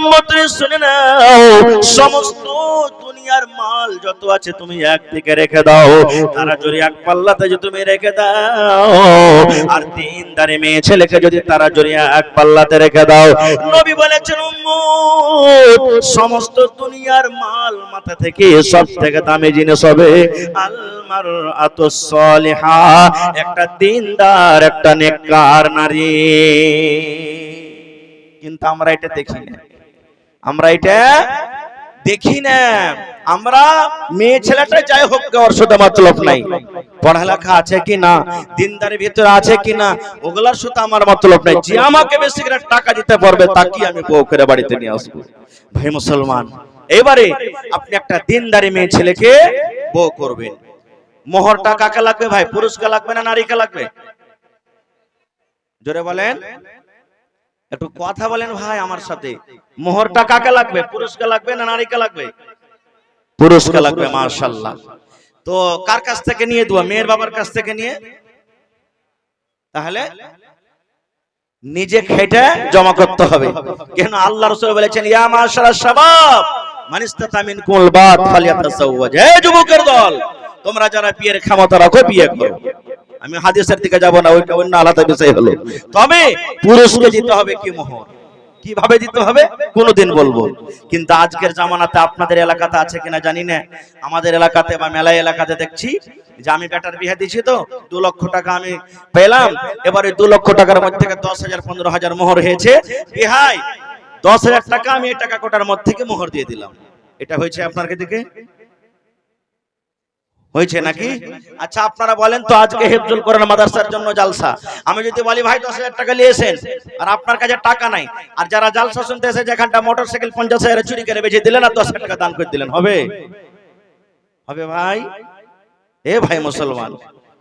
উম্মতরে শুনে নাও, সমস্ত দুনিয়ার মাল যত আছে তুমি একদিকে রেখে দাও, তারা যদি এক পাল্লাতে যদি তুমি রেখে দাও, আর দিনদারি মেয়ে ছেলেকে যদি তারা যদি এক পাল্লাতে রেখে দাও, নবী বলেছেন উম্মত সমস্ত দুনিয়ার মাল মাথা থেকে সব থেকে দামি জিনিস হবে আল মারআতুস সালিহা, একটা দিনদার একটা নেককার নারী। কিন্তু আমরা এটা দেখি না, আমরা এটা দেখি না। আমরা মেয়ে ছেলেটা যাই হোক ওর সাথে মতলব নাই, পড়ালেখা আছে কি না, দিনদারের ভিতরে আছে কি না, ওগুলার সাথে আমার মতলব নাই। যে আমাকে বেশি করে টাকা দিতে পারবে তাকে আমি বউ করে বাড়িতে নিয়ে আসবো। ভাই মুসলমান, এবারে আপনি একটা দিনদারি মেয়ে ছেলেকে বউ করবেন, মোহরটা কাকে লাগবে ভাই? পুরুষকে লাগবে না নারীকে লাগবে? জোরে বলেন, একটু কথা বলেন ভাই আমার সাথে। মোহরটা কাকে লাগবে? পুরুষকে লাগবে না নারীকে লাগবে? পুরুষকে লাগবে। মাশাআল্লাহ। তো কার কাছ থেকে নিয়ে দেব? মেয়ের বাবার কাছ থেকে নিয়ে, তাহলে নিজে খেটে জমা করতে হবে। কেন আল্লাহ রাসূল বলেছেন ইয়া মাশারাশ শাবাব মান ইসতাতা মিনকুমুল বাত ফালিয়াতাযাওয়াজ। হে যুবকের দল, তোমরা যারা বিয়ের ক্ষমতা রাখো বিয়ে করো। আমি হাদিসের দিকে যাব না, ওইটা অন্য আলাদা বিষয় হলো। তবে পুরুষকে দিতে হবে কি মোহর, কিভাবে দিতে হবে কোনদিন বলবো। কিন্তু আজকের জামানাতে আপনাদের এলাকাতে আছে কিনা জানি না, আমাদের এলাকাতে বা মেলা এলাকাতে দেখছি যে আমি বেটার বিয়ে দিয়েছি তো 2 লক্ষ টাকা আমি পেলাম, এবারে 2 লক্ষ টাকার মধ্যে থেকে 10,000 15,000 মোহর হয়েছে, বিহাই 10,000 টাকা আমি এই টাকা কোটার মধ্যে থেকে মোহর দিয়ে দিলাম। এটা হয়েছে আপনার দিকে? হয়েছে নাকি? আচ্ছা আপনারা বলেন তো, আজকে হিফজুল কোরআন মাদ্রাসার জন্য জালসা, আমি যদি বলি ভাই 10,000 টাকা নিয়েছেন আর আপনার কাছে টাকা নাই, আর যারা জালসা শুনতে এসে যেখানটা মোটরসাইকেল 50,000 চুরি করে বেচে দিলেন আর 10,000 টাকা দান করে দিলেন, হবে? হবে ভাই? এ ভাই মুসলমান,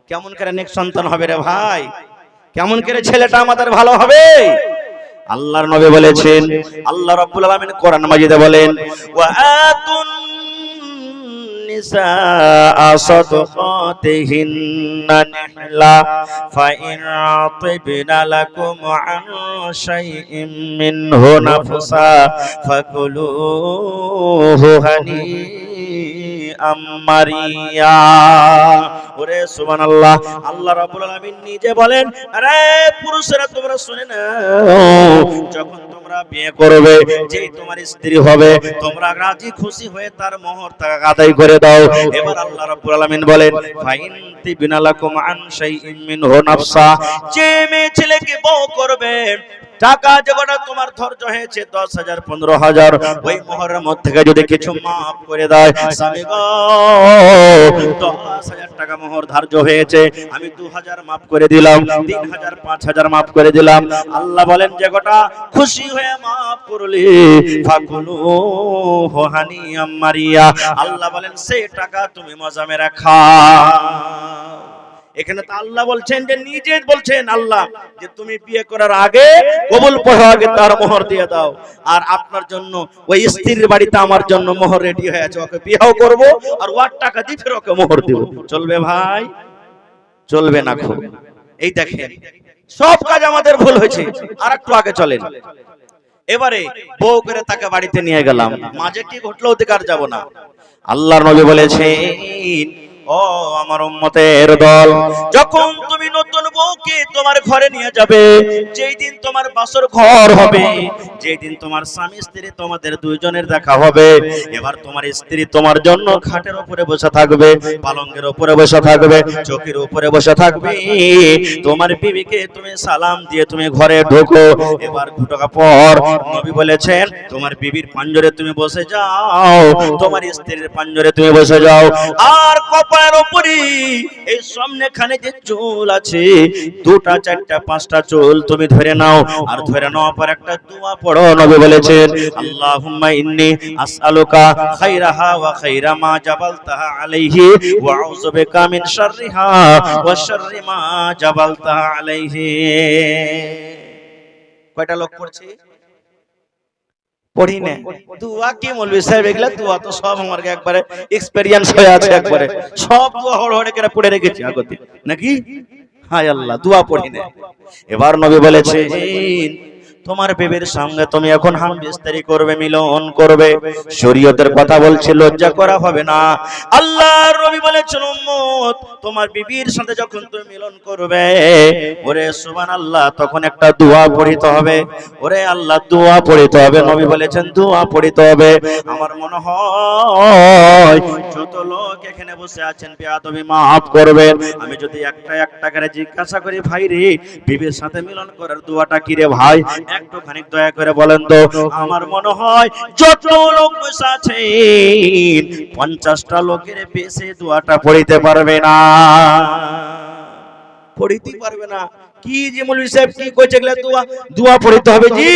কেমন করে নেক সন্তান হবে রে ভাই? কেমন করে ছেলেটা আমাদের ভালো হবে? আল্লাহর নবী বলেছেন, আল্লাহ রাব্বুল আলামিন কোরআন মাজিদে বলেন ওয়া আতুন নিসা সাদকাতিহিন্না নিহলা ফাইন আতিবনা লাকুম আন শাইইন মিনহু নাফসা ফাকুলুহু হানিআম মারিয়া। ওরে সুবহানাল্লাহ, আল্লাহ রাব্বুল আলামিন নিজে বলেন, আরে পুরুষেরা তোমরা শুনে নাও, যখন তোমরা বিয়ে করবে, যেই তোমার স্ত্রী হবে, তোমরা রাজি খুশি হয়ে তার মোহর টাকা আদায় করে দাও। এবার আল্লাহ রাব্বুল আলামিন বলেন ফাইন তিবিনা লাকুম আন শাইইন মিনহু নাফসা, যে মেয়ে ছেলেকে বউ করবে টাকা যেটা তোমার ধৈর্য হয়েছে 10,000 15,000, ওই মোহরের মধ্যে থেকে যদি কিছু মাফ করে দেয়, স্বামী গো 10,000 টাকা মোহর ধার্য হয়েছে, আমি 2,000 মাফ করে দিলাম, 3,000 5,000 মাফ করে দিলাম। আল্লাহ বলেন যে গোটা খুশি হয়ে মাফ করলি ফাকুলুহু হানিআম মারিয়া, আল্লাহ বলেন সেই টাকা তুমি মজা মেরে খাও। এখানে তো আল্লাহ বলছেন, যে নিজে বলছেন আল্লাহ যে তুমি বিয়ে করার আগে কবুল পড়ার আগে তার মোহর দিয়ে দাও। আর আপনার জন্য ওই স্ত্রীর বাড়িতে আমার জন্য মোহর রেডি হয়ে আছে, ওকে বিয়েও করব আর ওর টাকা দিয়ে ফের ওকে মোহর দিব। চলবে ভাই? চলবে না। খুব এই দেখেন সব কাজ আমাদের ভুল হয়েছে। আর একটু আগে চলেন, এবারে বউ করে তাকে বাড়িতে নিয়ে গেলাম, মাঝে কি ঘটলো ওদিকে আর যাব না। আল্লাহর নবী বলেছেন, ও আমার উম্মতের দল, যখন তুমি নতুন বউকে তোমার ঘরে নিয়ে যাবে, যেই দিন তোমার বাসর ঘর হবে, যেই দিন তোমার স্বামী স্ত্রী তোমাদের দুইজনের দেখা হবে, এবার তোমার স্ত্রী তোমার জন্য খাটের উপরে বসে থাকবে, পালঙ্কের উপরে বসে থাকবে, চৌকির উপরে বসে থাকবে, তোমার বিবিকে তুমি সালাম দিয়ে তুমি ঘরে ঢোকো। এবার ঢোকার পর নবী বলেছেন তোমার বিবির পাঞ্জরে তুমি বসে যাও, তোমার স্ত্রীর পাঞ্জরে তুমি বসে যাও, আর কপালের উপরে এই সামনেখানে যে চুল আছে 2টা 4টা 5টা চুল তুমি ধরে নাও, আর ধরে নেওয়ার পর একটা দোয়া পড়ো। নবী বলেছেন আল্লাহুম্মা ইন্নী আসআলুকা খায়রাহা ওয়া খায়রা মা জাবালতাহা আলাইহি ওয়া আউযু বিকা মিন শাররিহা ওয়া শাররি মা জাবালতাহা আলাইহি। কয়টা লোক পড়ছে? পড়ি না। দোয়া কি মৌলভী সাহেব, এগুলা দোয়া তো সব আমার একবারে এক্সপেরিয়েন্স হয়ে আছে, একবারে সব দোয়া হড়হড়ে করে পড়ে রেখেছি আগতে নাকি। হায় আল্লাহ, দোয়া পড়ি না। এবার নবী বলেছেন তোমার বিবির সঙ্গে তুমি এখন হাম বিস্তারি করবে, মিলন করবে, শরীয়তের কথা বলছে, লজ্জা করা হবে না। আল্লাহর নবী বলেছেন উম্মত তোমার বিবির সাথে যখন তুমি মিলন করবে, ওরে সুবহানাল্লাহ, তখন একটা দোয়া পড়িতে হবে। ওরে আল্লাহ, দোয়া পড়িতে হবে। নবী বলেছেন দোয়া পড়িতে হবে। আমার মনে হয় যত লোক এখানে বসে আছেন বেয়াদবি মাফ করবেন, আমি যদি একটা একটা করে জিজ্ঞাসা করি, ভাই রে বিবির সাথে মিলন করার দোয়াটা কি রে ভাই, একটু খানিক দয়া করে বলেন তো। আমার মনে হয় যত লোক বসে আছেন 50টা লোকের বেশি দোয়াটা পড়িতে পারবে না, পড়িতে পারবে না। কি যে মৌলভী সাহেব কি কইছে, এগুলা দোয়া দোয়া পড়িতে হবে জি।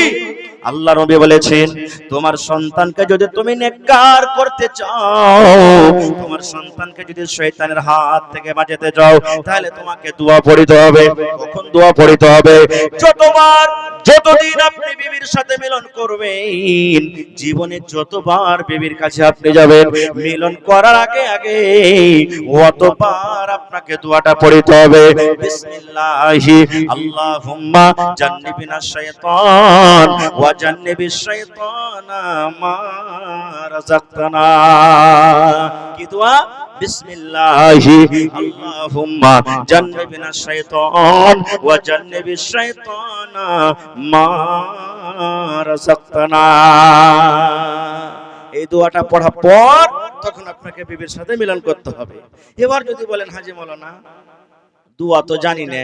আল্লাহ নবী বলেছেন তোমার সন্তানকে যদি তুমি নেককার করতে চাও, তোমার সন্তানকে যদি শয়তানের হাত থেকে বাঁচাতে চাও, তাহলে তোমাকে দোয়া পড়িতে হবে। কখন দোয়া পড়িতে হবে? যতবার যতদিন আপনি বিবির সাথে মিলন করবেন, জীবনে যতবার বিবির কাছে আপনি যাবেন, মিলন করার আগে আগে অতবার আপনাকে দোয়াটা পড়িতে হবে। বিসমিল্লাহি আল্লাহুম্মা জান্নিবিনা শাইতান ওয়া জান্নিবিশ শাইতানা মা রাযাকতানা। কি দোয়া? বিসমিল্লাহি আল্লাহুম্মা জান্নিবিনা শাইতান ওয়া জান্নিবিশ শাইতানা মা রাযাকতানা। এই দোয়াটা পড়ার পর তখন আপনাকে বিবির সাথে মিলন করতে হবে। এবার যদি বলেন হাজী মাওলানা দোয়া তো জানি না,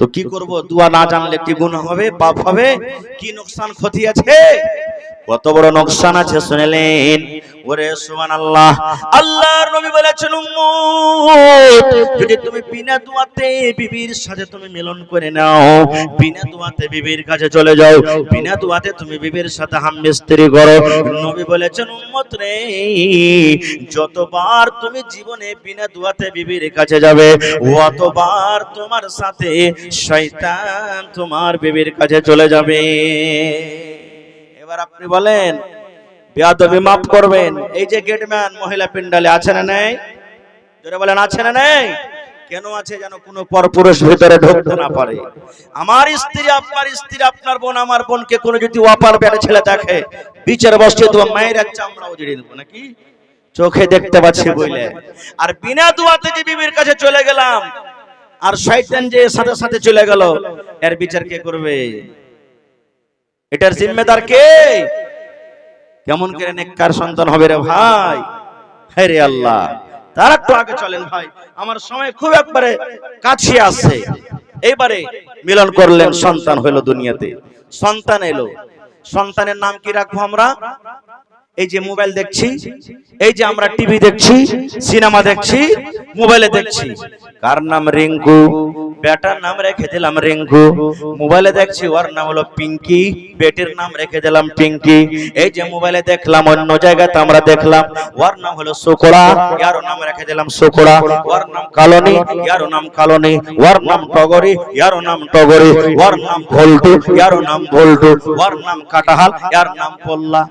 তো কি করব? দোয়া না জানলে কি গুনাহ হবে, পাপ হবে, কি নোকসান ক্ষতি আছে? কত বড় নোকসান আছে শুনলেন? ওরে সুবহানাল্লাহ, আল্লাহর নবী বলেছেন উম্মত যদি তুমি বিনা দোয়াতে বিবির সাথে তুমি মিলন করে নাও, বিনা দোয়াতে বিবির কাছে চলে যাও, বিনা দোয়াতে তুমি বিবির সাথে হামবিস্তারি করো, নবী বলেছেন উম্মত রে যতবার তুমি জীবনে বিনা দোয়াতে বিবির কাছে যাবে, অতবার তোমার সাথে শয়তান তোমার বিবির কাছে চলে যাবে। এবার আপনি বলেন বেয়াদবি মাফ করবেন। এই যে গেটম্যান মহিলা পিন্ডালে আছে না নেই? জোরে বলেন আছে না নেই? কেন আছে? যেন কোনো পরপুরুষ ভিতরে ঢুকতে না পারে। আমার স্ত্রী আপনার স্ত্রী, আপনার বোন আমার বোনকে কোনো যদি ওয়াপার বেটা ছেলে দেখে, বিচার বসছে তো মায়ের চামড়া উজিয়ে দেব নাকি? চোখে দেখতে পাচ্ছি বইলে। আর বিনা দোয়াতে যে বিবির কাছে চলে গেলাম, আর শয়তান যে সাথে সাথে চলে গেল, এর বিচার কে করবে? এটার জিম্মেদার কে? কেমন করে নেককার সন্তান হবে রে ভাই? হে রে আল্লাহ, তার একটু আগে চলেন ভাই, আমার সময় খুব একবারে কাছে আসছে। এইবারে মিলন করলেন, সন্তান হলো দুনিয়াতে, সন্তান এলো। সন্তানের নাম কি রাখবো আমরা? এই যে মোবাইল দেখছি, এই যে আমরা টিভি দেখছি, সিনেমা দেখছি, মোবাইলে দেখছি, কার নাম? রিঙ্কু। বেটার নাম রেখে দিলাম রিঙ্কু। মোবাইলে দেখছি, ওর নাম হলো পিঙ্কি, বেটির নাম রেখে দিলাম পিঙ্কি। এই যে মোবাইলে দেখলাম, অন্য জায়গাতে আমরা দেখলাম, ওর নাম হলো সুকোড়া, ইয়ার নাম রেখে দিলাম সুকোড়া। ওর নাম কালনি, ইয়ার নাম কালনি। ওর নাম টগরি, ইয়ার নাম টগরি। ওর নাম ভল্টু, ইয়ার নাম ভল্টু। ওর নাম কাটাহাল, ইয়ার নাম পল্লা।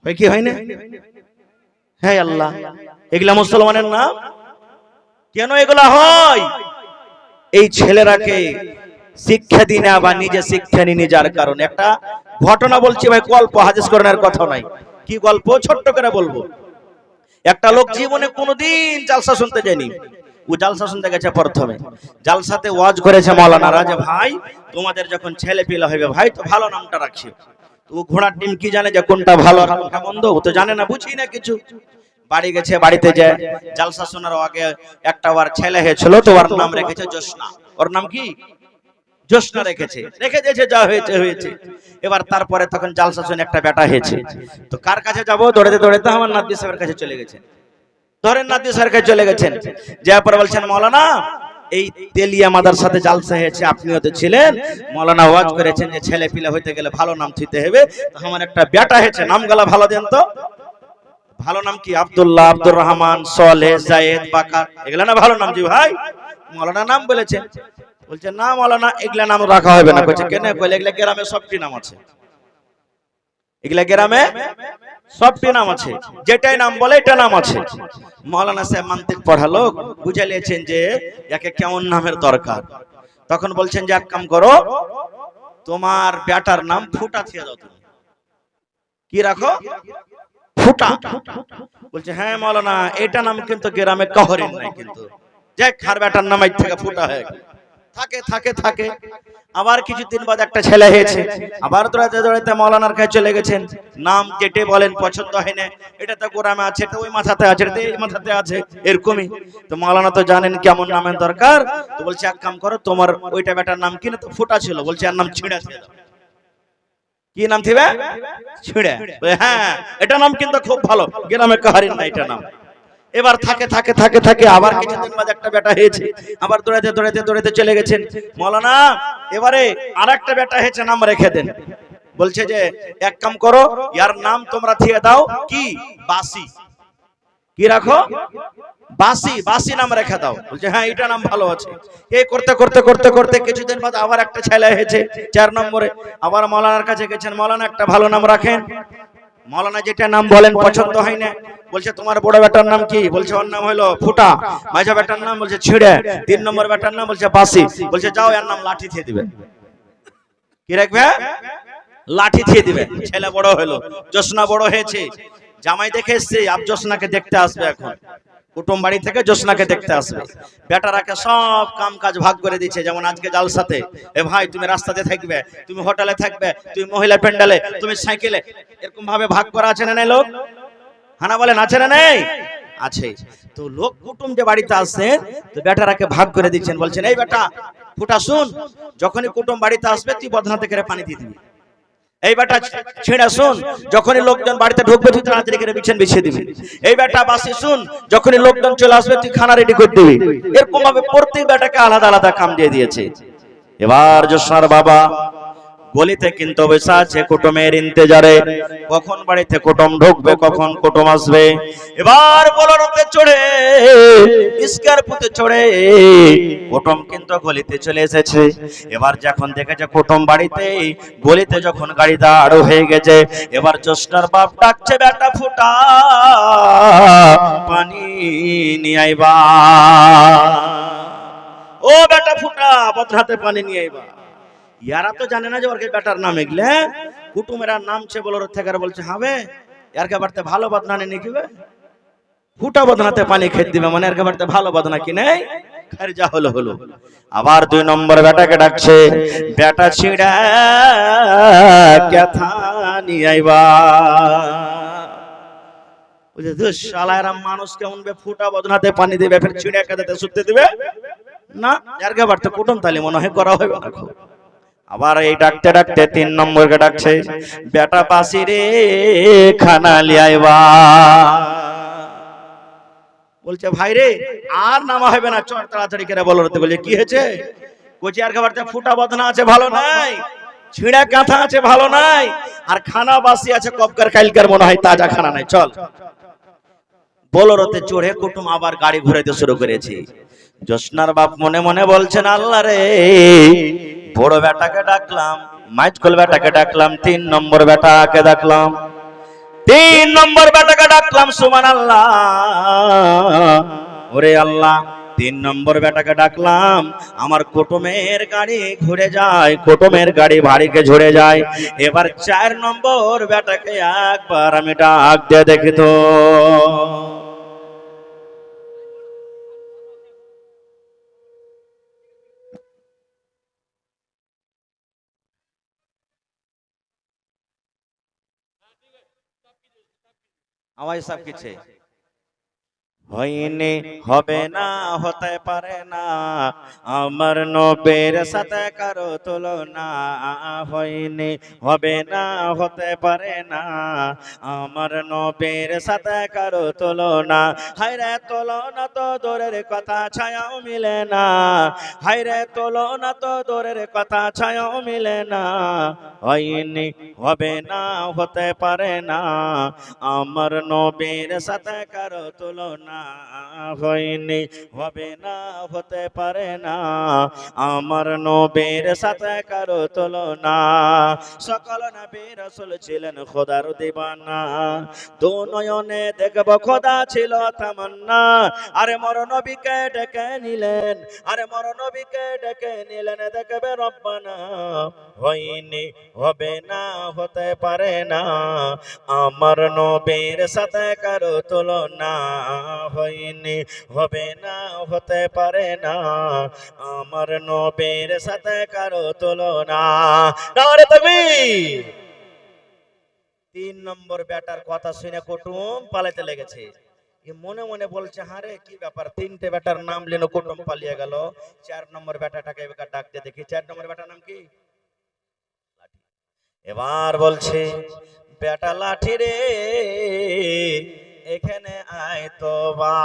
কি হয় না? হ্যাঁ আল্লাহ, এগুলা মুসলমানের নাম? কেন এগুলা হয়? এই ছেলেরাকে শিক্ষা দিই না বা নিজে শিক্ষা নিয়ে যার কারণে। একটা ঘটনা বলছি ভাই, গল্প, হাদিস করণের কথা নাই। কি গল্প? ছোট্ট করে বলবো। একটা লোক জীবনে কোনোদিন জালসা শুনতে যায়নি, ও জালসা শুনতে গেছে প্রথমে। জালসাতে ওয়াজ করেছে মাওলানারা যে ভাই তোমাদের যখন ছেলে পিলা হবে ভাই, তো ভালো নামটা রাখিও। ও ঘোড়ার ডিম কি জানে যে কোনটা ভালো আর কোনটা মন্দ? ও তো জানে না, বুঝি না কিছু। বাড়ি গেছে, বাড়িতে যায় জালসা শোনার আগে একটা ওর ছেলে হয়েছিল, তো ওর নাম রেখেছে জোসনা। ওর নাম কি? জোসনা রেখেছে, রেখে দিয়েছে, যা হয়েছে হয়েছে। এবার তারপরে তখন জালসা শুনে একটা বেটা হয়েছে, তো কার কাছে যাবো? দৌড়াতে দৌড়াতে আমার নাতনি সাহেবের কাছে চলে গেছেন। ধরেন নাতনি সাহেবের কাছে চলে গেছেন, যাওয়ার পর বলছেন মাওলানা এই তেলিয়া মাদ্রাসাতে জালসা হয়েছে, আপনিও তো ছিলেন, মাওলানা ওয়াজ করেছেন যে ছেলে পিলা হইতে গেলে ভালো নাম থুইতে হবে, তো আমার একটা বেটা হয়েছে, নামগুলা ভালো দেন তো। ভালো নাম কি? আব্দুল্লাহ, আব্দুর রহমান, সোলেহ, জায়েদ, বাকার, এগুলা না ভালো নাম? জি ভাই, মাওলানা নাম বলেছেন। বলছে না মাওলানা এগুলা নাম রাখা হবে না। বলছে কেন? কইলে এগুলা গ্রামে সবটি নাম আছে, এগুলা গ্রামে সবটি নাম আছে, যেটাই নাম বলে এটা নাম আছে। মাওলানা সাহেব মান্তিক পড়ালো, বুঝে নিয়েছেন যে একে কেমন নামের দরকার। তখন বলছেন যে এক কাম করো, তোমার বেটার নাম ফুটা থিয়ে দাও, তুমি কি রাখো? ফুটা। বলছে হ্যাঁ মাওলানা, এটা নাম কিন্তু গ্রামে কাহরিন নাই, কিন্তু যাই খার বেটার নাম আজ থেকে ফুটা হয়ে গেল। থাকে থাকে থাকে আবার কিছুদিন বাদ একটা ছেলে হয়েছে, আবার দৌড়াতে দৌড়াতে মাওলানার কাছে চলে গেছেন। নাম কেটে বলেন পছন্দ হয় না, এটা তো গোরামে আছে, এটা ওই মাথাতে আছে, এটা এই মাথাতে আছে, এরকমই। তো মাওলানা তো জানেন কেমন নামের দরকার, তো বলছে এক কাম করো, তোমার ওইটা বেটার নাম কি না, তো ফুটা ছিল, বলছে এর নাম ছিঁড়া ছিল। কি নাম থিবে? ছিঁড়া। হ্যাঁ, এটা নাম কিন্তু খুব ভালো, গ্রামে কাহারিন না এটা নাম। এবার থাকে থাকে থাকে থাকে আবার কিছুদিন বাদ একটা বেটা হয়েছে, আবার দৌড়াতে দৌড়াতে দৌড়াতে চলে গেছেন। মাওলানা এবারে আরেকটা বেটা হয়েছে, নাম রেখে দেন। বলছে যে এক কাম করো, ইয়ার নাম তোমরা থিয়ে দাও কি? বাসি। কি রাখো? বাসি। বাসি নাম রেখে দাও। বলছে হ্যাঁ, এটা নাম ভালো আছে। এই করতে করতে করতে করতে কিছুদিন বাদ আবার একটা ছেলে হয়েছে 4 নম্বরে, আবার মাওলানার কাছে গেছেন, মাওলানা একটা ভালো নাম রাখেন। মাওলানা যেটা নাম বলেন পছন্দ হয় না। বলছে তোমার বড় বেটার নাম কি? বলছে ওর নাম হলো ফুটা। মাঝা বেটার নাম বলছে ছিঁড়ে। 3 নম্বর বেটার নাম বলছে বাসি। বলছে যাও, এর নাম লাঠি দিয়ে দিবে। কি রাখবে? লাঠি দিয়ে দিবে। ছেলে বড় হলো, জোসনা বড় হয়েছে, জামাই দেখে এসছে, আব জোসনাকে দেখতে আসবে। এখন কুটুম বাড়ি থেকে জোসনাকে দেখতে আসবে। বেটারাকে সব কাম কাজ ভাগ করে দিচ্ছে, যেমন আজকে জালসাতে, এ ভাই তুমি রাস্তাতে থাকবে, তুমি হোটেলে থাকবে, তুমি মহিলা প্যান্ডেলে, তুমি সাইকেলে, এরকম ভাবে ভাগ করা আছে না নাই লোক? হানা বলেন আছে না নেই? আছে। তো লোক কুটুম যে বাড়িতে আসছে, তো বেটারাকে ভাগ করে দিচ্ছেন, বলছেন এই বেটা ফুটা শুন, যখনই কুটুম বাড়িতে আসবে তুই বদনাতে করে পানি দিয়ে দিবি। এই বেটা ছিঁড়া শুন, যখনই লোকজন বাড়িতে ঢুকবে তুই তাড়াতাড়ি করে বিছান বিছিয়ে দিবি। এই বেটা বাসি শুন, যখনই লোকজন চলে আসবে তুই খানা রেডি করে দিবি। এরকম ভাবে প্রত্যেক বেটাকে আলাদা আলাদা কাম দিয়ে দিয়েছে। এবার জোসনার বাবা গলিতে কিন্তু বসে আছে কুটুমের ইন্তজারে, কখন বাড়িতে কুটুম ঢুকবে, কখন কুটুম আসবে। এবার বলরতে চড়ে, স্করপিওতে চড়ে কুটুম কিন্তু গলিতে চলে এসেছে। এবার যখন দেখেছে কুটুম বাড়িতে, গলিতে যখন গাড়ি দাঁড় হয়ে গেছে, এবার জোসনার বাপ ডাকছে বেটা ফুটা, পানি নিয়ে আইবা। ও বেটা ফুটা, বদরাতে পানি নিয়ে আইবা। ইয়ারা তো জানে না যে ওর বেটার নাম এগুলো। কুটুমেরা নামছে বলর থেকে, বলছে হবে এরকে বাড়তে ভালো বদনানে নিকিবে, ফুটা বদনাতে পানি খেতে দিবে, মানে এরকে বাড়তে ভালো বদনা কি নেই, খার যা হলো হলো। আবার 2 নম্বর বেটাকে ডাকছে, বেটা ছিড়া কথা নিয়ে আইবা। বুঝে দুস শালারা মানুষ কেমন বে, ফুটা বদনাতে পানি দিবে, ফের ছিড়া কাদাতে শুতে দিবে না, এরকে বাড়তে কুটুম তালি মনে হয় করা হবে না। আবার এই ডাকতে ডাকতে 3 নম্বরকে ডাকছে, বেটা বাসি রে খানা লিয়াইবা। বলছে ভাই রে আর নামা হবে না, চল তাড়াতাড়ি করে বলো। বলছে কি হয়েছে? কোচি আর খাবারতে ফুটা বদনা আছে ভালো নাই, ছিঁড়া কাঁথা আছে ভালো নাই, আর খানা বাসি আছে কবকার কালকার মনে হয় তাজা খানা নাই, চল। বলরতে চড়ে কুটুম আবার গাড়ি ঘুরাইতে শুরু করেছে। জোসনার বাপ মনে মনে বলছেন আল্লাহ রে, বড় বেটাকে ডাকলাম, মাইজকল বেটাকে ডাকলাম, 3 নম্বর বেটাকে ডাকলাম, 3 নম্বর বেটাকে ডাকলাম, সুবহানাল্লাহ। ওরে আল্লাহ, 3 নম্বর বেটাকে ডাকলাম, আমার কুটুমের গাড়ি ঘুরে যায়, কুটুমের গাড়ি বাড়িকে ঝরে যায়। এবার 4 নম্বর বেটাকে একবার আমি ডাক দিয়ে দেখি তো। আওয়াজ সব কিছু হয়নি, হবে না, হতে পারে না, আমার নবীর সাথে কারো তুলনা। হয়নি, হবে না, হতে পারে না, আমার নবীর সাথে কারো তুলনা। হায়রে তুলনা তো দূরের কথা, ছায়াও মিলে না। হায়রে তুলনা তো দূরের কথা, ছায়াও মিলে না। হয়নি, হবে না, হতে পারে না, আমার নবীর সাথে কারো তুলনা। হয়নি, হবে না, হতে পারে না, আমার নবীর সাথে কারো তুলনা। সকল নবী রাসূল ছিলেন খোদার দিবানা, দু নয়নে দেখব খোদা ছিল তামান্না। আরে মর নবীকে ডেকে নিলেন, আরে মর নবীকে ডেকে নিলেন, দেখবে রব্বানা। হয়নি, হবে না, হতে পারে না, আমার নবীর সাথে কারো তুলনা। হয়নি, হবে না, হতে পারে না, আমার নবীর সাথে কারো তুলনা। নারে তাকবীর। 3 নম্বর বেটার কথা শুনে কুটুম পালাতে লেগেছে। মনে মনে বলছে, হারে কি ব্যাপার, 3টে বেটার নাম লেনো, কুটুম পালিয়ে গেল। 4 নম্বর বেটাটাকে এবার ডাকতে দেখি। 4 নম্বর বেটার নাম কি? এবার বলছে, বেটা লাঠি রে, এখানে আয় তো বা।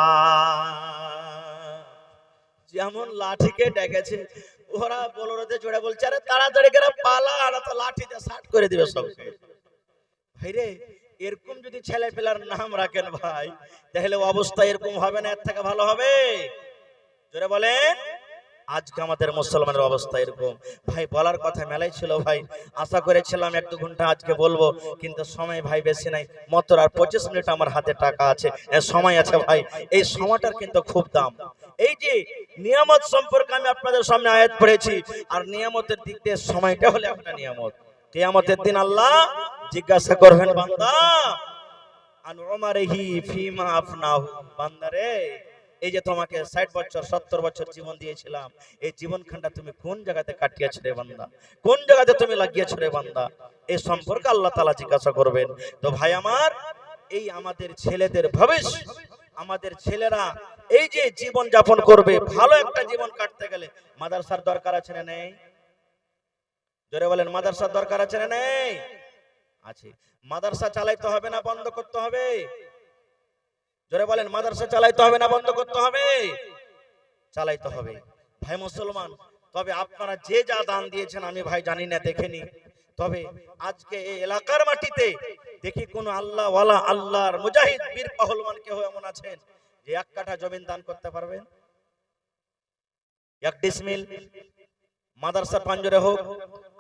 যেমন লাঠিকে ডেকেছে, ওরা বলরতে জোড়া বলছে, আরে তাড়াতাড়ি করে পালা, আর তো লাঠিতে শাট করে দিবে সবকে। ভাই রে, এরকম যদি ছেলে পেলার নাম রাখেন ভাই, তাহলে অবস্থা এরকম হবে না, এর থেকে ভালো হবে? জোরে বলেন। আজকে আমাদের মুসলমানের অবস্থা এরকম। ভাই বলার কথা মেলাই ছিল ভাই, আশা করেছিলাম 1-2 ঘন্টা আজকে বলবো, কিন্তু সময় ভাই বেশি নাই, মাত্র আর 25 মিনিট আমার হাতে টাকা আছে, সময় আছে ভাই। এই সময়টার কিন্তু খুব দাম। এই যে নিয়ামত সম্পর্কে আমি আপনাদের সামনে আয়াত পড়েছি, আর নিয়ামতের দিক দিয়ে সময়টা হলো একটা নিয়ামত। কিয়ামতের দিন আল্লাহ জিজ্ঞাসা করবেন, বান্দা আন উমারিহি ফিমা আফনাহু, বান্দারে এই যে তোমাকে 60 বছর 70 বছর জীবন দিয়েছিলাম, এই জীবনখানটা তুমি কোন জায়গাতে কাটিয়েছো রে বান্দা, কোন জায়গাতে তুমি লাগিয়েছো রে বান্দা, এই সম্পর্কে আল্লাহ তাআলা জিজ্ঞাসা করবেন। তো ভাই আমার, এই আমাদের ছেলেদের ভবিষ্যৎ, আমাদের ছেলেরা এই যে জীবন যাপন করবে, ভালো একটা জীবন কাটতে গেলে মাদ্রাসার দরকার আছে না নেই? জোরে বলেন, মাদ্রাসার দরকার আছে না নেই? আছে। মাদ্রাসা চালাইতে হবে না বন্ধ করতে হবে? জোরে বলেন, মাদ্রাসা চালাইতে হবে না বন্ধ করতে হবে? চালাইতে হবে। ভাই মুসলমান, তবে আপনারা যে যা দান দিয়েছেন আমি ভাই জানি না, দেখিনি, তবে আজকে এই এলাকার মাটিতে দেখি কোন আল্লাহ ওয়ালা, আল্লাহর মুজাহিদ বীর পাহলওয়ান কেউ এমন আছেন যে 1 কাঠা জমি দান করতে পারবেন? 1 ডিসমিল মাদ্রাসা পাঞ্জরে হোক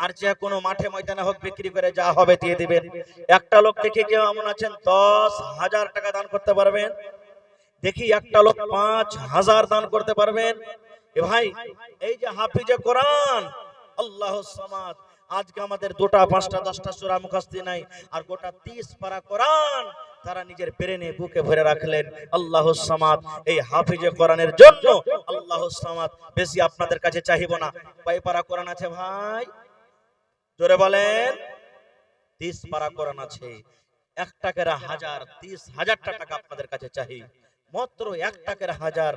আর যে কোনো মাঠে ময়দানে হোক, বিক্রি করে যা হবে দিয়ে দিবেন। একটা লোক দেখি কেউ এমন আছেন 10,000 টাকা দান করতে পারবেন? দেখি একটা লোক 5,000 দান করতে পারবেন? এ ভাই, এই যে হাফিজে কোরআন, আল্লাহুস সামাদ, আজকে আমাদের 2টা 5টা 10টা সূরা মুখস্থি নাই, আর গোটা 30 পারা কোরআন তারা নিজের ব্রেনে বুকে ভরে রাখলেন। আল্লাহুস সামাদ, এই হাফিজে কোরআনের জন্য আল্লাহুস সামাদ। বেশি আপনাদের কাছে চাইবো না। কয় পারা কোরআন আছে ভাই? জোরে বলেন। 30 পারা কোরআন আছে। 1 টাকার 1000, 30,000 টাকা আপনাদের কাছে চাই, মাত্র 1 টাকার 1000।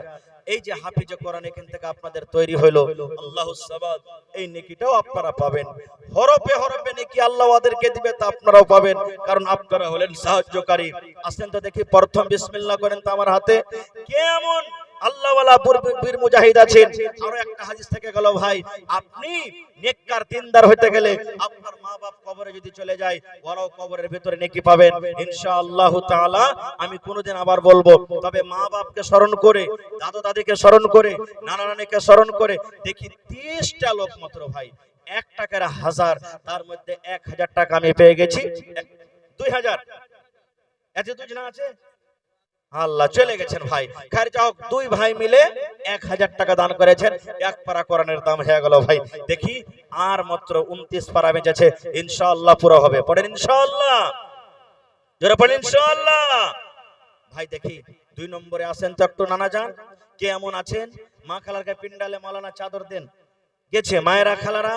এই যে হাফিজে কোরআন এখান থেকে আপনাদের তৈরি হলো, আল্লাহুস সামাদ, এই নেকিটাও আপনারা পাবেন। হরফে হরফে নেকি আল্লাহ ওদেরকে দিবে, তা আপনারাও পাবেন, কারণ আপনারা হলেন সাহায্যকারী। আসেন তো দেখি, প্রথম বিসমিল্লাহ করেন তো আমার হাতে। কেমন আল্লাহ ওয়ালা বীর মুজাহিদ আছেন? আরো একটা হাদিস থেকে গেল ভাই, আপনি নেককার দিনদার হতে গেলে আপনার মা বাপ কবরে যদি চলে যায়, ওরাও কবরের ভিতরে নেকি পাবেন ইনশাআল্লাহ তাআলা। আমি কোনদিন আবার বলবো, তবে মা বাপকে স্মরণ করে, দাদা দাদিকে স্মরণ করে, নানা নানিকে স্মরণ করে দেখি 30টা লোক মাত্র ভাই 1 টাকার 1000, তার মধ্যে 1000 টাকা আমি পেয়ে গেছি। 2000 এতে দুই না আছে, আল্লাহ চলে গেছেন ভাই। খার যাও, 2 ভাই মিলে 1000 টাকা দান করেছেন। 1 পারা কোরআনের দাম হয়ে গেল ভাই। দেখি আর মাত্র 29 পারা বেঁচেছে, ইনশাআল্লাহ পুরো হবে। পড়েন ইনশাআল্লাহ, জোরে পড়েন ইনশাআল্লাহ। ভাই দেখি 2 নম্বরে আসেন তো একটু নানা যান। কে এমন আছেন মা খালারকে পিন্ডালে মালানা চাদর দেন? গেছে মায়েরা খালারা,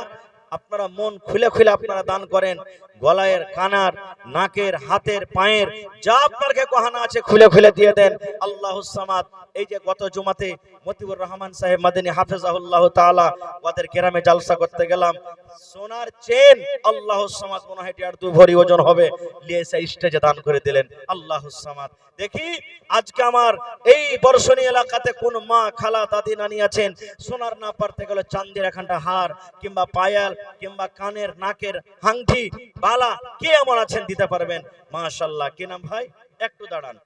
আপনারা মন খুলে খুলে আপনারা দান করেন। গলায়ের, কানার, নাকের, হাতের, পায়ের যা আপনার গহনা আছে খুলে খুলে দিয়ে দেন। আল্লাহুস সামাদ। এই যে গত জুমাতে মতিউর রহমান সাহেব মাদানী হাফেজাহুল্লাহ তাআলা ওদের গ্রামে জালসা করতে গেলাম, সোনার চেন আল্লাহুস সামাদ মনে হয় 2 ভরি ওজন হবে, নিয়ে এসে স্টেজে দান করে দিলেন। আল্লাহুস সামাদ। দেখি আজকে আমার এই বর্ষণী এলাকাতে কোন মা খালা দাদি নানি আছেন, সোনার না পারতে গেলে চাঁদের এখানটা হার কিংবা পায়াল কিংবা কানের নাকের আংটি বালা কে এমন আছেন দিতে পারবেন? মাশাআল্লাহ। কি নাম ভাই? একটু দাঁড়ান।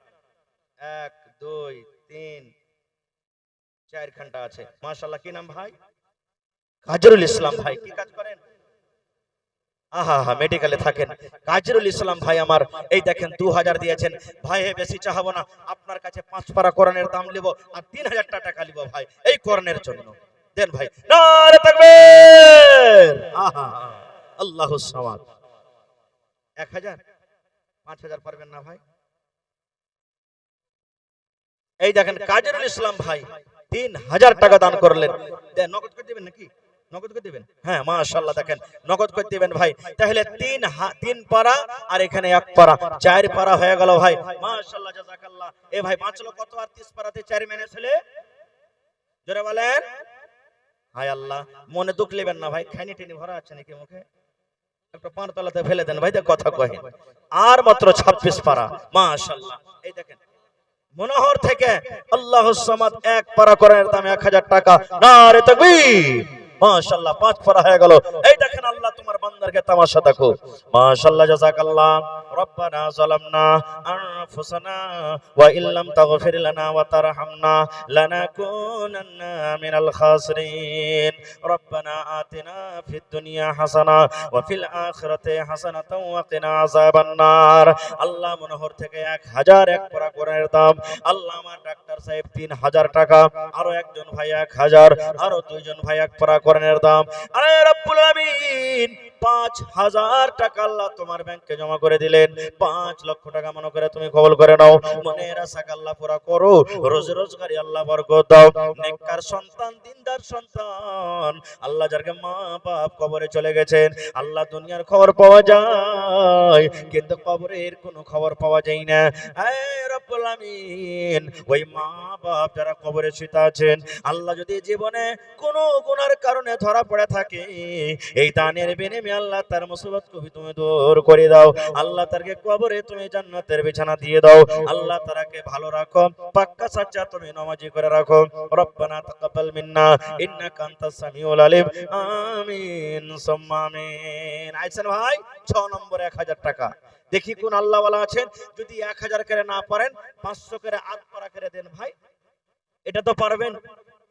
1 2 3-4 ঘন্টা আছে। মাশাআল্লাহ, কি নাম ভাই? কাজরুল ইসলাম ভাই। কি কাজ করেন? মেডিকেলে থাকেন। কাজরুল ইসলাম ভাই আমার, এই দেখেন 2000 দিয়েছেন ভাই। বেশি চাহাবো না, আপনার কাছে 5 পারা কোরআনের দাম নিব আর 3000 টাকা নিব ভাই এই কোরআনের জন্য। দেন ভাই, নারে তাকবীর। আল্লাহুস সামাদ। 1000 5000 পারবেন না ভাই? এই দেখেন কাজরুল ইসলাম ভাই 3000 টাকা দান করলেন। দেন, নগদ করে দিবেন নাকি? নগদ করে দিবেন? হ্যাঁ মাশাআল্লাহ, দেখেন নগদ করে দিবেন ভাই। তাহলে 3 পারা আর এখানে 1 পারা, 4 পারা হয়ে গেল ভাই। মাশাআল্লাহ, জাযাকাল্লাহ। এ ভাই বাঁচলো কত? আর 30 পারাতে 4 মেনে ছেলে, জোরে বলেন। হায় আল্লাহ, মনে দুঃখ নেবেন না ভাই। খাইনি টেনে ভরা আছে নাকি মুখে? একটা পান তলাতে ফেলে দেন ভাই, কথা কয়। আর মাত্র 26 পারা। মাশাআল্লাহ, এই দেখেন মনোহর থেকে আল্লাহুস সামাদ 1 পারা কোরআনের দাম 1000 টাকা। নারে তাকবীর। মাশাআল্লাহ, 5 পারা হয়ে গেল। এই দেখেন আল্লাহ তোমার বান্দারকে তামাশা দেখো। মাশাআল্লাহ, জাযাকাল্লাহ। রব্বানা যালামনা আনফুসানা ওয়া ইল্লাম তাগফির লানা ওয়া তারহামনা লানাকুনান্না মিনাল খাসিরিন। রব্বানা আতিনা ফিদ দুনিয়া হাসানা ওয়া ফিল আখিরাতি হাসানাতাও ওয়া কিনা আযাবান নার। আল্লাহ মনোহর থেকে 1001 পারা কোরআনের দাম। আল্লাহ আমার ডাক্তার সাহেব 3000 টাকা, আরো একজন ভাই 1000, আরো 2 জন ভাই 1 পারা কোরআনের দাম। আরে রব্বুল আমিন 5000 টাকা আল্লাহ তোমার ব্যাংকে জমা করে দিলেন। 5 লক্ষ টাকা মনে করে তুমি কবুল করে নাও। মনের আশাকে আল্লাহ পুরা করো। রোজ রোজগারি আল্লাহ বরকত দাও। নেককার সন্তান, দিনদার সন্তান আল্লাহ, যার মা বাপ কবরে চলে গেছেন, আল্লাহ দুনিয়ার খবর পাওয়া যায় কিন্তু কবরের কোনো খবর পাওয়া যায় না। হে রব্বুল আমিন, ওই মা বাপ যারা কবরে শুয়ে আছেন, আল্লাহ যদি জীবনে কোনো গুনার কারণে ধরা পড়ে থাকে, এই দানের বিনিময়ে আল্লাহ তার মুসিবত কবি তুমি দূর করে দাও। আল্লাহ তারকে কবরে তুমি জান্নাতের বিছানা দিয়ে দাও। আল্লাহ তারাকে ভালো রাখো, পাক্কা সাচ্চা তুমি নামাজি করে রাখো। রব্বানা তাকাব্বাল মিন্না ইন্নাকা আনতাস সামিউল আলিম। আমিন সুম্মা আমিন। আইছেন ভাই 6 নম্বরে 1000 টাকা। দেখি কোন আল্লাহ ওয়ালা আছেন, যদি 1000 করে না পারেন 500 করে আধ পারা করে দেন ভাই। এটা তো পারবেন।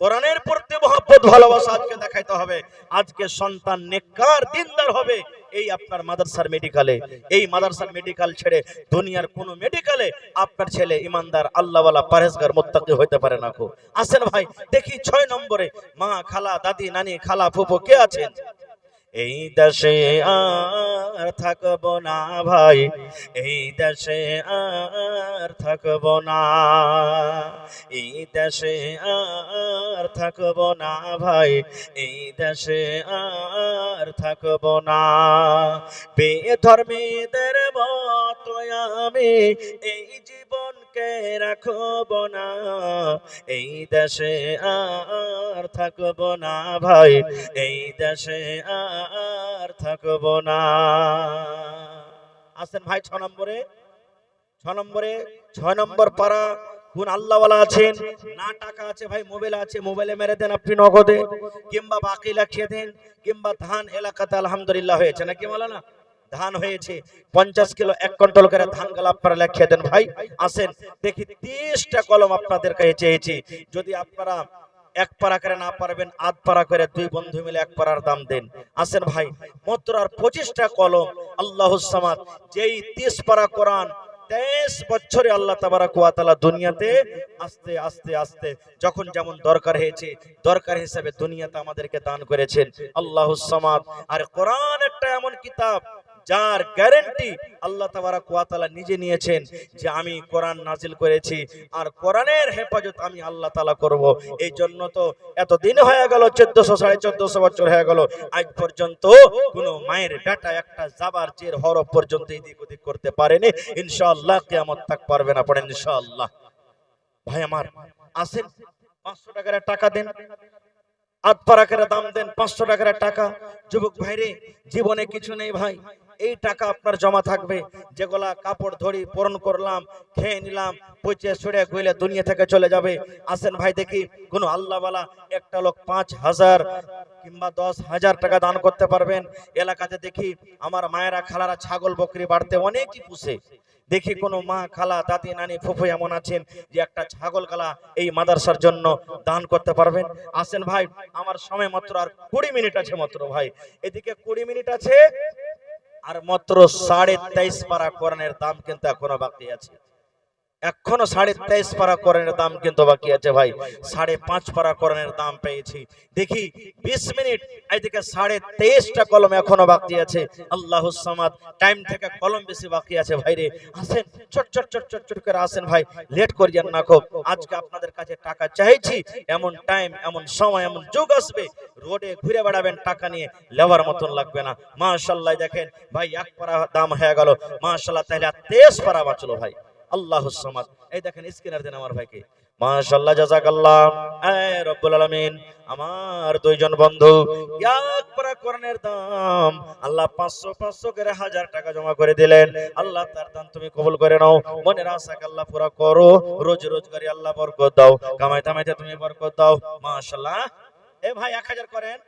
কোরআনের প্রতি মহব্বত ভালোবাসা আজকে দেখাইতে হবে। আজকে সন্তান নেককার দিনদার হবে এই আপনার মাদ্রাসার মেডিকেলে। এই মাদ্রাসার মেডিকেল ছেড়ে দুনিয়ার কোন মেডিকেলে আপনার ছেলে ইমানদার আল্লাহওয়ালা পরহেজগার মুত্তাকি হইতে পারে না। আসেন ভাই, দেখি 6 নম্বরে মা, খালা, দাদি, নানি, খালা, ফুফু কে আছেন? এই দেশে আর থাকব না ভাই, এই দেশে আর থাকব না, এই দেশে আর থাকব না ভাই, এই দেশে আর থাকব না। বেধর্মীদের মতো আমি এই জীবনকে রাখব না, এই দেশে আর থাকব না ভাই, এই দেশে আর থাকব না। আসেন ভাই 6 নম্বরে, 6 নম্বর পারা। কোন আল্লাহওয়ালা আছেন? না টাকা আছে ভাই, মোবাইল আছে, মোবাইলে মেরে দেন আপনি নগদে, কিংবা বাকি লিখিয়ে দেন, কিংবা ধান এলাকাতে আলহামদুলিল্লাহ হয়েছে নাকি মাওলানা? ধান হয়েছে 50 কিলো 1 কুইন্টাল করে ধান গালা আপনারা লিখিয়ে দেন ভাই। আসেন দেখি 30টা কলম আপনাদের কাছে চেয়েছি। যদি আপনারা 1 পারা করে না পারবেন, আধ পারা করে 2 বন্ধু মিলে 1 পারার দাম দেন। আসেন ভাই, মাত্র আর 25টা কলম। আল্লাহুস সামাদ যেই 30 পারা কোরআন 23 বছরে আল্লাহ তাবারাক ওয়া তাআলা দুনিয়াতে আস্তে আস্তে আস্তে যখন যেমন দরকার হয়েছে, দরকার হিসেবে দুনিয়াতে আমাদেরকে দান করেছেন আল্লাহুস সামাদ। আর কোরআন একটা এমন কিতাব যার গ্যারান্টি আল্লাহ তাবারাক ওয়া তাআলা নিজে নিয়েছেন যে আমি কোরআন নাজিল করেছি আর কোরআনের হেফাজত আমি আল্লাহ তাআলা করব। এই জন্য তো এত দিন হয়ে গেল, 1400-1450 বছর হয়ে গেল, আজ পর্যন্ত কোনো মায়ের বেটা একটা জাবার জের হরফ পর্যন্ত এদিক ওদিক করতে পারেনি। ইনশাআল্লাহ কিয়ামত তাক পারবে না। পড়েন ইনশাআল্লাহ। ভাই আমার আসেন 500 টাকার টাকা দেন, আধ পারা করে দাম দেন, 500 টাকার টাকা। যুবক ভাইরে, জীবনে কিছু নেই ভাই, এই টাকা আপনার জমা থাকবে। যেগুলা কাপড় ধরি পরন করলাম, খেয়ে নিলাম, পচে ছড়ে গইলে দুনিয়া থেকে চলে যাবে। আসেন ভাই দেখি কোন আল্লাহওয়ালা একটা লোক 5000 কিংবা 10,000 টাকা দান করতে পারবেন। এলাকাতে দেখি আমার মায়েরা খালারা ছাগল বকরি বাড়তে অনেকই পুষে, দেখি কোন মা, খালা, দাদি, নানি, ফুফু এমন আছেন যে একটা ছাগল কালা এই মাদ্রাসার জন্য দান করতে পারবেন? আসেন ভাই, আমার সময় মাত্র আর 20 মিনিট আছে মাত্র ভাই, এদিকে 20 মিনিট আছে, আর মাত্র 23.5 পারা কোরআনের দাম কিন্তু এখনো বাকি আছে। এখনো 23.5 পারা কোরআনের দাম কিন্তু বাকি আছে ভাই। 5.5 পারা কোরআনের দাম পেয়েছি। দেখি 20 মিনিট, এইদিকে 23.5টা কলম এখনো বাকি আছে। আল্লাহুস সামাদ, টাইম থেকে কলম বেশি বাকি আছে ভাই রে। আসেন, চট চট চট চট চট করে আসেন ভাই, লেট করিয়েন না খুব। আজকে আপনাদের কাছে টাকা চাইছি, এমন টাইম, এমন সময়, এমন যুগ আসবে, রোডে ঘুরে বেড়াবেন টাকা নিয়ে, লেবার মতন লাগবে না। মাশাআল্লাহ, দেখেন ভাই, 1 পারা দাম হয়ে গেল মাশাআল্লাহ, তাহলে 23 পারা বাঁচলো ভাই। আল্লাহুস সামাদ, এই দেখেন স্ক্রিনার দেন আমার ভাইকে। মাশাআল্লাহ, জাযাকাল্লাহ। এ রব্বুল আলামিন, আমার দুইজন বন্ধু এক পারা কোরআনের দাম আল্লাহ 500 500 করে 1000 টাকা জমা করে দিলেন। আল্লাহ তার দান তুমি কবুল করে নাও, মনের আশাকে আল্লাহ পুরা করো, রোজ রোজগারি আল্লাহ বরকত দাও, কামাই কামাইতে তুমি বরকত দাও। মাশাআল্লাহ। এ ভাই 1000 করেন,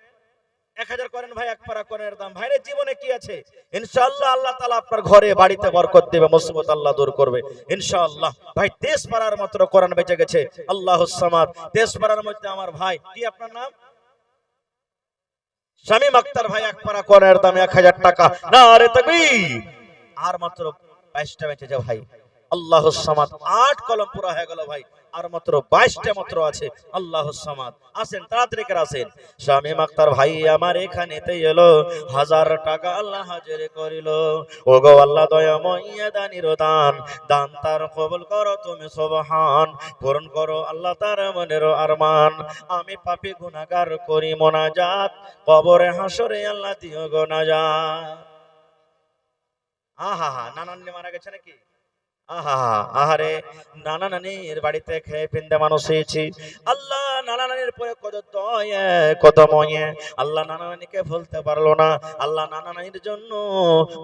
1000 করেন ভাই, 1 পারা কোরআনের দাম। ভাইরে জীবনে কি আছে? ইনশাআল্লাহ আল্লাহ তাআলা আপনার ঘরে বাড়িতে বরকত দেবে, মুসিবত আল্লাহ দূর করবে ইনশাআল্লাহ। ভাই 23 পারার মাত্র কোরআন বেঁচে গেছে। আল্লাহুস সামাদ। 23 পারার মধ্যে আমার ভাই, কি আপনার নাম? শামীম আক্তার ভাই, 1 পারা কোরআনের দাম 1000 টাকা। নারে তাকবীর। আর মাত্র 22টা বেঁচেছে ভাই। আল্লাহুস সামাদ। 8 কলম পুরা হয়ে গেল ভাই, আর মাত্র 22টা মাত্র আছে। আল্লাহুস সামাদ। আসেন, তাড়াতাড়ি করে আসেন। শামীম আক্তার ভাই আমার এখানেতে এলো, 1000 টাকা আল্লাহ হাজির করিল। ওগো আল্লাহ দয়াময় দানির দান, দান তার কবুল করো তুমি সুবহান, পূরণ করো আল্লাহ তার মনের আরমান। আমি পাপী গুনাহগার করি মোনাজাত, কবরে হাসরে আল্লাহ দিও গো নাজাত। আহা হা, নানান্নি মারা গেছে নাকি? আহা, আহারে, নানা নানির বাড়িতে খেয়ে পিন্দে মানুষ হয়েছি। আল্লাহ নানা নানির পরে কত দয়া, কত ময়ে, আল্লাহ নানা নানিকে ভুলতে পারলো না। আল্লাহ নানা নানির জন্য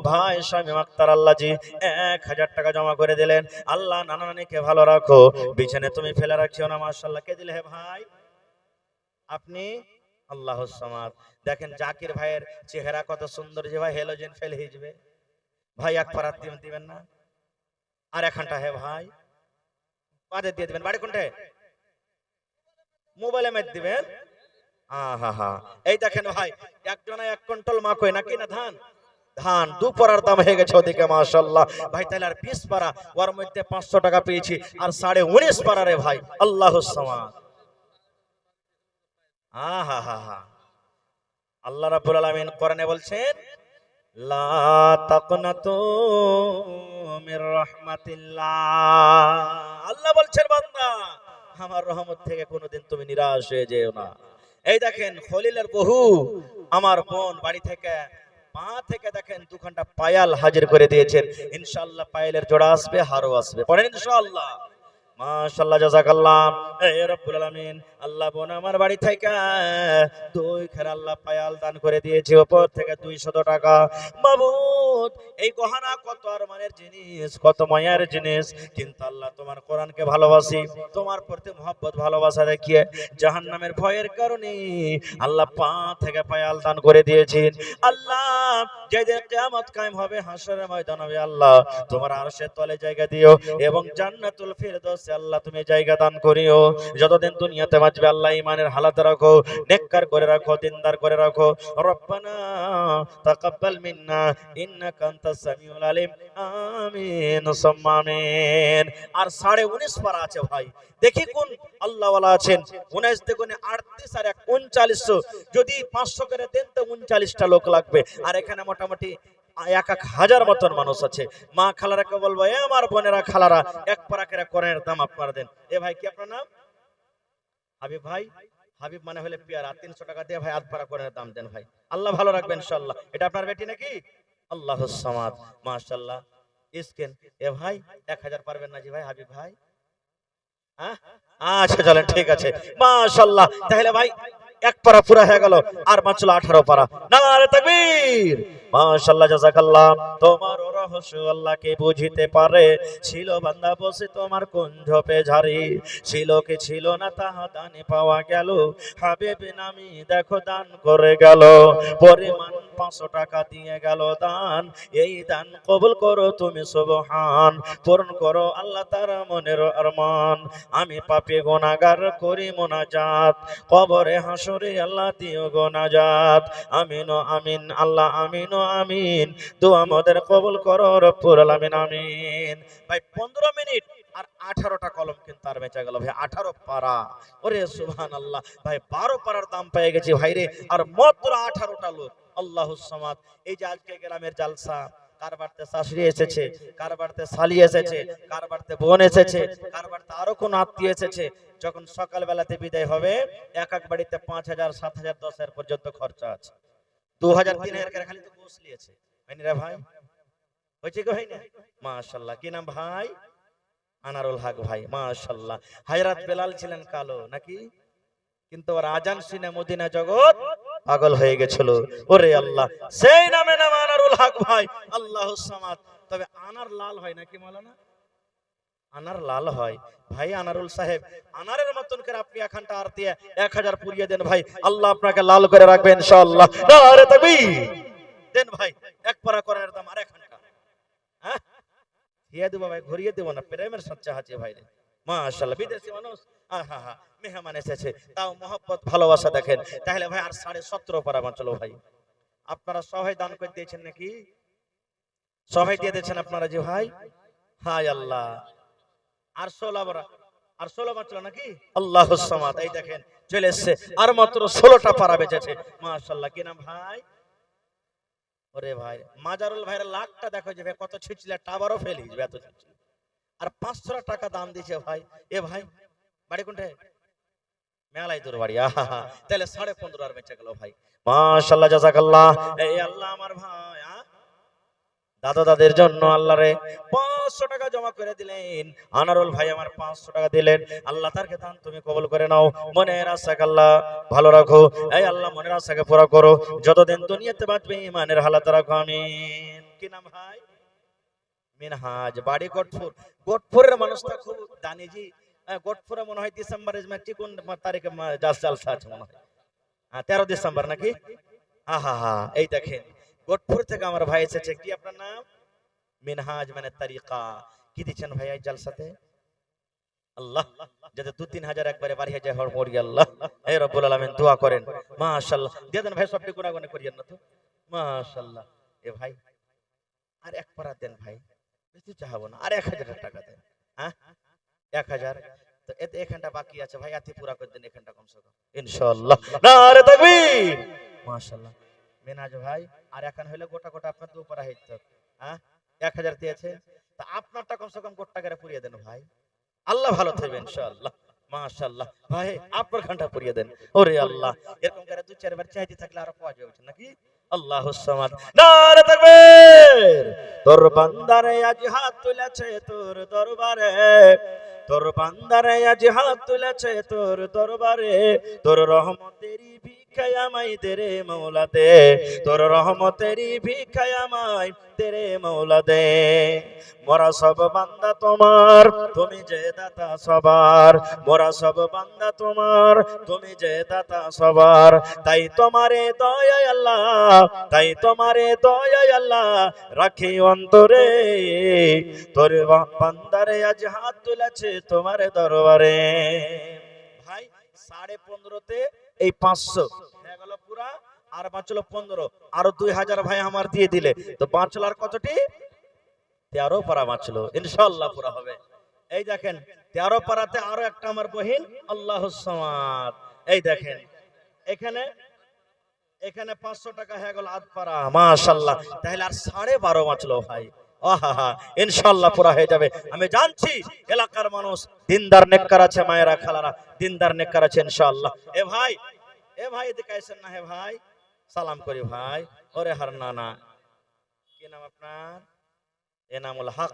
ভাই শামীম আক্তার আল্লাহ জি 1000 টাকা জমা করে দিলেন। আল্লাহ নানা নানিকে ভালো রাখো, বিছানে তুমি ফেলে রাখিও না। মাশাআল্লাহ। কে দিলে হে ভাই? আপনি? আল্লাহুস সামাদ। দেখেন জাকির ভাইয়ের চেহারা কত সুন্দর, যে ভাই হেলোজেন ফেল হয়ে যাবে ভাই। 1 পারা দিবেন না? আর এখানটা হে ভাই, বাদে দিয়ে দিবেন। বাড়ি কোনটা? মোবাইলে মেট দিবেন। আহা হা, এই দেখেন ভাই, একজনে 1 কুইন্টাল মা কই নাকি না ধান, ধান 2 পারার দাম হয়ে গেছে ওদিকে। মাশাআল্লাহ ভাই, তাহলে আর 20 পারা, ওর মধ্যে 500 টাকা পেয়েছি, আর 19.5 পারা রে ভাই। আল্লাহুস সামাদ। আহা হা হা। আল্লাহ রাব্বুল আলামিন কোরআনে বলছেন, লা তাকনাতু মির রাহমাতিল্লাহ। আল্লাহ বলছেন, বান্দা আমার রহমত থেকে কোনোদিন তুমি নিরাশ হয়ে যেও না। এই দেখেন খলিলের বহু আমার বোন বাড়ি থেকে পা থেকে দেখেন 2 ঘন্টা পায়াল হাজির করে দিয়েছেন। ইনশাআল্লাহ পায়ালের জোড়া আসবে, হারও আসবে। পড়েন ইনশাআল্লাহ। মাশাআল্লাহ, জাযাকাল্লাহ। এ রব্বুল আলামিন, আল্লাহ বোন আমার বাড়ি থেকে 2 খের আল্লাহ পায়াল দান করে দিয়েছে, উপর থেকে 200 টাকা। মাবুদ, এই গহনা কত আরমানের জিনিস, কত মায়ার জিনিস, কিন্তু আল্লাহ তোমার কোরআনকে ভালোবাসি, তোমার প্রতি মহব্বত ভালোবাসা দেখিয়ে জাহান্নামের ভয়ের কারণে আল্লাহ পা থেকে পায়াল দান করে দিয়েছেন। আল্লাহ যেদিন কিয়ামত কায়েম হবে, হাসরের ময়দান হবে, আল্লাহ তোমার আরশের তলে জায়গা দিও, এবং জান্নাতুল ফিরদৌসে আল্লাহ তুমি জায়গা দান করিও। যতদিন দুনিয়াতে বাঁচবে আল্লাহ ইমানের হালাতে রাখো, নেককার করে রাখো, দিনদার করে রাখো। রব্বানা তাকাব্বাল মিন্না ইন্নাকা আনতাস সামিউল আলিম। আমিন সুম্মা আমিন। আর 19.5 পারা আছে ভাই, দেখি কোন আল্লাহ ওয়ালা আছেন। 19 দেখুন 38 আর 3900, যদি 500 করে দেন তো 39টা লোক লাগবে, আর এখানে মোটামুটি 1000 মতন মানুষ আছে। মা খালারাকে বলবো, এ আমার বোনেরা খালারা, 1 পারা করে কোরআনের দাম আপনারা দেন। এ ভাই, কি আপনার নাম? হাবিব ভাই। হাবিব মানে হলে পেয়ারা। 300 টাকা দিয়ে ভাই 8 পারা কোরআনের দাম দেন ভাই, আল্লাহ ভালো রাখবেন ইনশাআল্লাহ। এটা আপনার বেটি নাকি? আল্লাহুস সামাদ। মাশাআল্লাহ। স্ক্রিন। এ ভাই 1000 পারবেন না জি ভাই? হাবিব ভাই, হ্যাঁ আচ্ছা চলেন, ঠিক আছে। মাশাআল্লাহ, তাহলে ভাই 1 পারা পুরা হয়ে গেল, আর মাত্র 18 পারা। নারে তাকবীর। মাশাআল্লাহ জাযাকাল্লাহ। তোমার রহস্য আল্লাহকে বুঝিতে পারে, ছিল বান্দা বসে তোমার কুঞ্জ পেঝারি, ছিল কি ছিল না তাহা দানে পাওয়া গেল, হাবিব নামি দেখো দান করে গেল, পরিমাণ 500 টাকা দিয়ে গেল দান, এই দান কবুল করো তুমি সুবহান, পূরণ করো আল্লাহ তার মনের আরমান। আমি পাপী গুনাহগার করি মুনাজাত, কবরে হাসরে আল্লাহ দিও গো নাজাত, আমিন ও আমিন আল্লাহ আমিন ও আমিন, দোয়া আমাদের কবুল করো রব্বুল আলামিন আমিন। ভাই 15 মিনিট আর 18টা কলম কিন্তু আর বেঁচে গেল ভাই, 18 পারা। ওরে সুবহানাল্লাহ ভাই, 12 পারার দাম পেয়ে গেছি ভাই রে, আর মাত্র 18টা লোক। আল্লাহুস সামাদ। এই যে আজকে গ্রামের জালসা, কার বাড়িতে শাশুড়ি এসেছে, কার বাড়িতে শালি এসেছে, কার বাড়িতে বোন এসেছে, কার বাড়িতে আরো কোন আত্মীয় এসেছে, যখন সকাল বেলাতে বিদায় হবে, এক এক বাড়িতে 5,000 7,000 10,000 পর্যন্ত খরচা আছে, 2,000 3,000 করে খালি তো গোশ নিয়েছে। হয়নি রে ভাই? হয়েছে কি হয় না? মাশাআল্লাহ। কি নাম ভাই? আনারুল হক ভাই, মাশাআল্লাহ। হযরত বেলাল ছিলেন কালো নাকি, কিন্তু ওর আজান শুনে মদিনা জগৎ পাগল হয়ে গেছিল। ওরে আল্লাহ, সেই নামে নাম আনারুল হক ভাই, আল্লাহুস সামাদ। তবে আনার লাল হয় নাকি মাওলানা? আনার লাল হয় ভাই। আনারুল সাহেব, আনারের মতন করে আপনি এখানটা আর দিয়ে 1000 পুরিয়ে দেন ভাই, আল্লাহ আপনাকে লাল করে রাখবে ইনশাআল্লাহ। নারে তাকবীর। দেন ভাই, এক পারা করার দাম আর এখানটা, হ্যাঁ দিয়ে দেবো ভাই, ঘুরিয়ে দেবো না, প্রেমের সচ্চা আছে ভাই রে। মাশাআল্লাহ। বিদেশি মানুষ, আহা হা, মেহমান এসেছে, তাও মহব্বত ভালোবাসা দেখেন। তাহলে ভাই আর 17.5 পারা বাঁচলো ভাই। আপনারা সবাই দান করে দিয়েছেন নাকি? সবাই দিয়ে দিয়েছেন আপনারা যে ভাই? হায় আল্লাহ। আর 16 বারা, আর 16 বাঁচলো নাকি? আল্লাহুস সামাদ। এই দেখেন চলে এসেছে, আর মাত্র 16টা পারা বেঁচেছে। মাশাআল্লাহ। কি নাম ভাই? ওরে ভাই, মাজারুল ভাইয়ের লাখটা দেখো যে ভাই কত ছিচলে, টাবারও ফেল হয়ে যাবে এত ছিচলে। আর 500 টাকা দাম দিয়েছে ভাই। এ ভাই বাড়ি কোনটা? মেলাই তোর বাড়ি। আহা, তাহলে 15.5 আর বেঁচে গেল ভাই। মাশাআল্লাহ জাযাকাল্লাহ। এই আল্লাহ আমার ভাই দাদা দাদের জন্য আল্লাহ রে 500 টাকা জমা করে দিলেন। আনারুল ভাই আমার 500 টাকা দিলেন, আল্লাহ তার দান তুমি কবুল করে নাও, মনের আশাকে আল্লাহ ভালো রাখো। এই আল্লাহ মনের আশাকে পুরো করো, যতদিন দুনিয়াতে বাঁচবে ইমানের হালাত রাখো আমিন। কি নাম ভাই? মিনহাজ, বাড়ি গটপুর। গটপুরের মানুষটা খুব দানি জি। গটপুরে মনে হয় ডিসেম্বরের কোন তারিখে জালসা আছে মনে হয়, 13 ডিসেম্বর নাকি? আহা হা, এই দেখেন গটপুর থেকে আমার ভাই এসেছে। কি আপনার নাম? মিনহাজ মানে তরিকা। কি দিচ্ছেন ভাই এই জালসাতে? আল্লাহ যাতে 2-3 হাজার একবারে বাড়িয়ে যায় হর মরি আল্লাহ। হে রব্বুল আলামিন দোয়া করেন। মাশাআল্লাহ। দিয়ে দেন ভাই, সবটি গুনাহগান করিয়েন না তো। মাশাআল্লাহ। এ ভাই আর এক পারা দেন ভাই, বেশি চাহাবো না, আর 1000 টাকা দেন। হ্যাঁ 1000। তো এতে এখানটা বাকি আছে ভাই, আতি পুরা করে দেন এখানটা কমসে কম ইনশাআল্লাহ। নারে তাকবীর। মাশাআল্লাহ। মিনহাজ ভাই আর এখন হইলে গোটা গোটা আপনার দু পারা হইতো। হ্যাঁ 1000 দিয়েছে, তা আপনারটা কমসে কম গোটা করে পুরিয়ে দেন ভাই, আল্লাহ ভালো থাকবে ইনশাআল্লাহ। মাশাআল্লাহ ভাই আপনার খানটা পুরিয়ে দেন। ওরে আল্লাহ, এরকম করে 2-4 বার চাইতে থাকলে আরো পাওয়া যাবে নাকি? আল্লাহুস সামাদ। নারে তাকবীর। তোর বান্দারে আজ হাত তুলেছে তোর দরবারে, তোর বান্দারে আজ হাত তুলেছে তোর দরবারে, তোর রহমতেরই ভিক্ষায় আমায় দে রে মওলা দে, তোর রহমতেরই ভিক্ষায় আমায় দে রে মওলা দে। মোরা সব বান্দা তোমার, তুমি যে দাতা সবার, মোরা সব বান্দা তোমার, তুমি যে দাতা সবার, তাই তোমারে দয়া আল্লাহ, তাই তোমারে দয়া আল্লাহ রাখি অন্তরে, তোর বান্দারে আজ হাত তুলেছে তোমার দরবারে। ভাই 15.5-তে এই 500 হয়ে গেল পুরা, আর বাঁচলো 15, আরো 2000 ভাই আমার দিয়ে দিলে তো বাঁচলো আর কতটি? 13 পারা বাঁচলো, ইনশাআল্লাহ পুরা হবে। এই দেখেন 13 পারাতে আরো একটা আমার বহিন আল্লাহুস সামাদ। এই দেখেন এখানে, এখানে 500 টাকা হয়ে গেল আধ পারা। মাশাআল্লাহ। তাহলে আর 12.5 বাঁচলো ভাই। আহা, ইনশাআল্লাহ পুরা হয়ে যাবে। আমি জানছি এলাকার মানুষ দিনদার নেককার আছে, মায়েরা খালারা দিনদার নেককার আছে ইনশাআল্লাহ। এ ভাই, এ ভাই এদিকে আইছেন না? হে ভাই সালাম করি ভাই। ওরে হার নানা, কি নাম আপনার? এনামুল হক,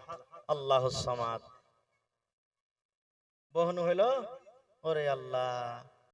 আল্লাহুস সামাদ। বহনু হইল। ওরে আল্লাহ,